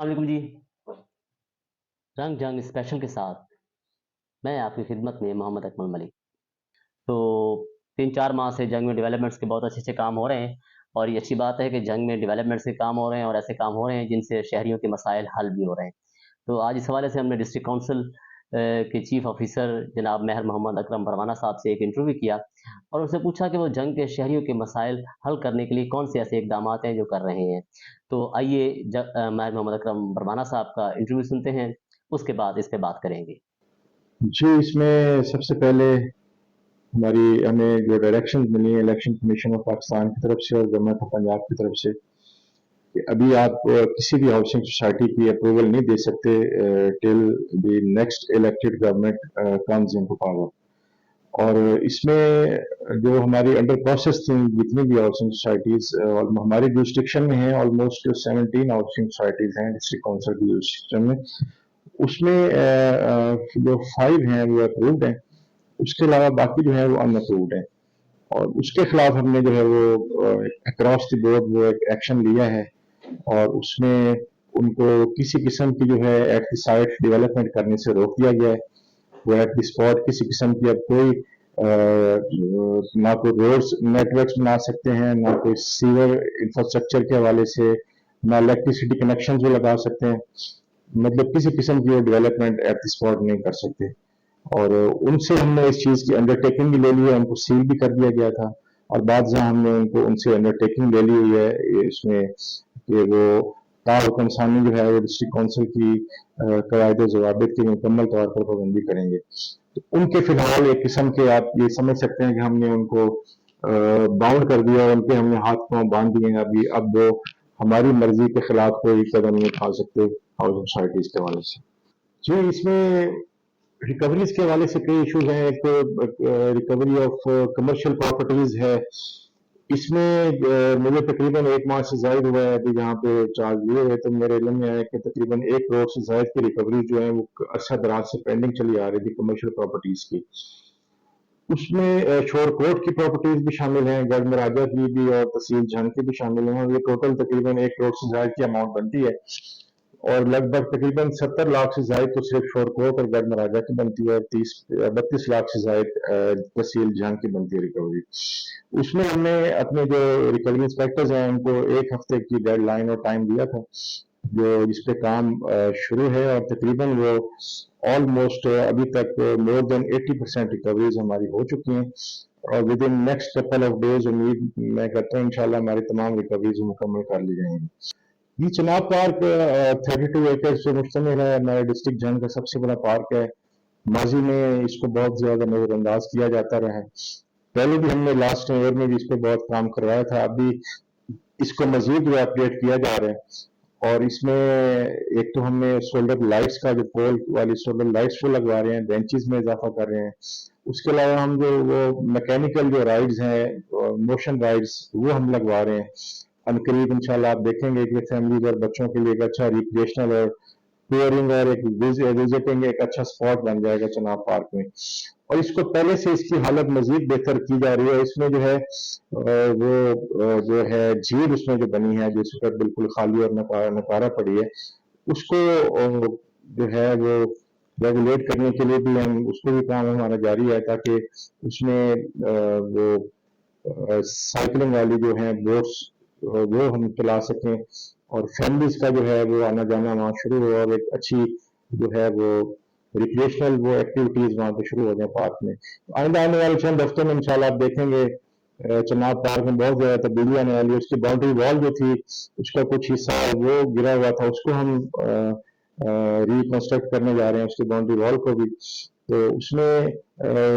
السلام علیکم جی، رنگ جنگ اسپیشل کے ساتھ میں آپ کی خدمت میں محمد اکمل ملک. تو 3-4 ماہ سے جنگ میں ڈیولپمنٹس کے بہت اچھے اچھے کام ہو رہے ہیں، اور یہ اچھی بات ہے کہ جنگ میں ڈیولپمنٹس کے کام ہو رہے ہیں اور ایسے کام ہو رہے ہیں جن سے شہریوں کے مسائل حل بھی ہو رہے ہیں. تو آج اس حوالے سے ہم نے ڈسٹرکٹ کونسل کے چیف آفیسر جناب مہر محمد اکرم پروانہ صاحب سے ایک انٹرویو کیا اور ان سے پوچھا کہ وہ جنگ کے شہریوں کے مسائل حل کرنے کے لیے کون سے ایسے اقدامات ہیں جو کر رہے ہیں. تو آئیے مہر محمد اکرم پروانہ صاحب کا انٹرویو سنتے ہیں، اس کے بعد اس پہ بات کریں گے. جی، اس میں سب سے پہلے ہمیں جو ڈائریکشن ملی ہیں الیکشن کمیشن آف پاکستان کی طرف سے اور گورنمنٹ آف پنجاب کی طرف سے کہ ابھی آپ کسی بھی ہاؤسنگ سوسائٹی کی اپروول نہیں دے سکتے till the next elected government comes into power. اور اس میں جو ہماری انڈر پروسیس تھیں جتنی بھی ہاؤسنگ سوسائٹیز ہماری جورسڈکشن میں ہیں، آلموسٹ 17 ہاؤسنگ سوسائٹیز ہیں ڈسٹرکٹ کونسل کی جورسڈکشن میں. اس میں جو 5 ہیں وہ اپرووڈ ہیں، اس کے علاوہ باقی جو ہے وہ ان اپرووڈ ہیں. اور اس کے خلاف ہم نے جو ہے وہ اکراس دی بورڈ وہ ایک ایکشن لیا ہے، اور اس میں ان کو کسی قسم کی جو ہے ایٹ دی سائٹ ڈیولپمنٹ کرنے سے روک دیا گیا ہے. وہ ایٹ دی اسپاٹ کسی قسم کی اب کوئی نہ کوئی روڈز نیٹ ورکس بنا سکتے ہیں، نہ کوئی سیور انفراسٹرکچر کے حوالے سے، نہ الیکٹریسٹی کنیکشنز بھی لگا سکتے ہیں. مطلب کسی قسم کی وہ ڈیولپمنٹ ایٹ دی اسپاٹ نہیں کر سکتے. اور ان سے ہم نے اس چیز کی انڈر ٹیکنگ بھی لے لی ہے، ان کو سیل بھی کر دیا گیا تھا، اور بعد جہاں ہم نے ان سے انڈر ٹیکنگ لے لی ہوئی ہے اس میں کہ وہ حکم ثانی جو ہے وہ ڈسٹرکٹ کونسل کی قواعد و ضوابط کی مکمل طور پر پابندی کریں گے. تو ان کے فی الحال ایک قسم کے آپ یہ سمجھ سکتے ہیں کہ ہم نے ان کو باؤنڈ کر دیا، ان کے ہم نے ہاتھ پاؤں باندھ دیے ہیں. اب وہ ہماری مرضی کے خلاف کوئی قدم نہیں اٹھا سکتے ہاؤسنگ سوسائٹیز کے حوالے سے. جی، اس میں ریکوریز کے حوالے سے کئی ایشوز ہیں. ایک تو ریکوری آف کمرشل پراپرٹیز ہے. اس میں مجھے تقریباً 1 ماہ سے زائد ہوا ہے ابھی یہاں پہ چارج لیے ہوئے، تو میرے علم میں ہے کہ تقریباً 1 کروڑ سے زائد کی ریکوری جو ہے وہ عرصہ دراز سے پینڈنگ چلی آ رہی تھی کمرشل پراپرٹیز کی. اس میں شور کوٹ کی پراپرٹیز بھی شامل ہیں، گڑھ مراجہ کی بھی اور تحصیل جھنگ کی بھی شامل ہیں، اور یہ ٹوٹل تقریباً 1 کروڑ سے زائد کی اماؤنٹ بنتی ہے. اور لگ بھگ تقریباً 70 لاکھ سے زائد تو صرف شور کوٹ اور گڑھ مراجہ کی بنتی ہے، 32 لاکھ سے زائد تحصیل جھنگ کی بنتی ہے ریکوری. اس میں ہم نے اپنے جو ریکوری انسپیکٹرز ہیں ان کو 1 ہفتے کی ڈیڈ لائن اور ٹائم دیا تھا جو جس پہ کام شروع ہے، اور تقریباً وہ آلموسٹ ابھی تک مور دین 80% ریکوریز ہماری ہو چکی ہیں. اور with in next couple of days امید میں کرتا ہوں انشاءاللہ ہماری تمام ریکوریز مکمل کر لی جائیں گی. یہ چناب پارک 32 ایکڑ سے مشتمل ہے، ہمارے ڈسٹرکٹ جنگ کا سب سے بڑا پارک ہے. ماضی میں اس کو بہت زیادہ نظر انداز کیا جاتا رہا ہے. پہلے بھی ہم نے لاسٹ ایئر میں بھی اس پہ بہت کام کروایا تھا، اب بھی اس کو مزید جو اپڈیٹ کیا جا رہا ہے. اور اس میں ایک تو ہم نے سولر لائٹس کا جو پول والی سولر لائٹس وہ لگوا رہے ہیں، بینچز میں اضافہ کر رہے ہیں. اس کے علاوہ ہم جو وہ میکینیکل جو رائڈز ہیں موشن رائڈز وہ ہم لگوا رہے ہیں. قریب انشاءاللہ آپ دیکھیں گے کہ فیملیز اور بچوں کے لیے ایک اچھا ریکریشنل اور ٹورنگ اور ایک وزٹنگ ایک اچھا سپاٹ بن جائے گا چناب پارک میں. اور اس کو پہلے سے اس کی حالت مزید بہتر کی جا رہی ہے. اس میں جو ہے وہ جو ہے جھیل اس میں جو بنی ہے جس پر بالکل خالی اور نکارہ پڑی ہے، اس کو جو ہے وہ ریگولیٹ کرنے کے لیے بھی ہم اس کو بھی کام ہمارا جاری ہے، تاکہ اس میں وہ سائیکلنگ والی جو ہیں بوٹس وہ ہم چلا سکیں، اور فیملیز کا جو ہے وہ آنا جانا وہاں شروع ہو، اور ایک اچھی جو ہے وہ ریکریشنل وہ ایکٹیویٹیز وہاں پہ شروع ہو جائیں پارک میں. آئندہ آنے والے چند ہفتوں میں انشاءاللہ آپ دیکھیں گے چناب پارک میں بہت زیادہ تبدیلی آنے والی ہے. اس کی باؤنڈری وال جو تھی اس کا کچھ حصہ وہ گرا ہوا تھا، اس کو ہم ریکنسٹرکٹ کرنے جا رہے ہیں، اس کی باؤنڈری وال کو بھی. تو اس میں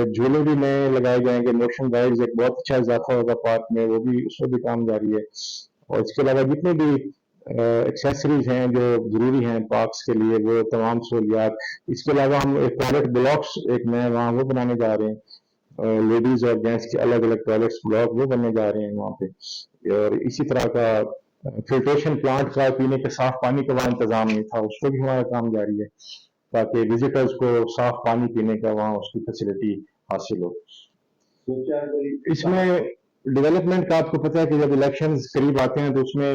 جھولے بھی نئے لگائے جائیں گے، موشن رائڈز ایک بہت اچھا اضافہ ہوگا پارک میں، وہ بھی اس میں بھی کام جاری ہے. اور اس کے علاوہ جتنے بھی ایکسیسریز ہیں جو ضروری ہیں پارکس کے لیے وہ تمام سہولیات. اس کے علاوہ ہم ایک ٹوائلٹ بلاکس ایک نئے وہاں وہ بنانے جا رہے ہیں، لیڈیز اور جینٹس کے الگ الگ ٹوائلٹس بلاک وہ بننے جا رہے ہیں وہاں پہ. اور اسی طرح کا فلٹریشن پلانٹ کا پینے کے صاف پانی کا وہاں انتظام نہیں تھا، اس کو بھی ہمارا کام جاری ہے تاکہ وزٹرز کو صاف پانی پینے کا وہاں اس کی فیسلٹی حاصل ہو. اس میں ڈیولپمنٹ کا آپ کو پتہ ہے کہ جب الیکشنز قریب آتے ہیں تو اس میں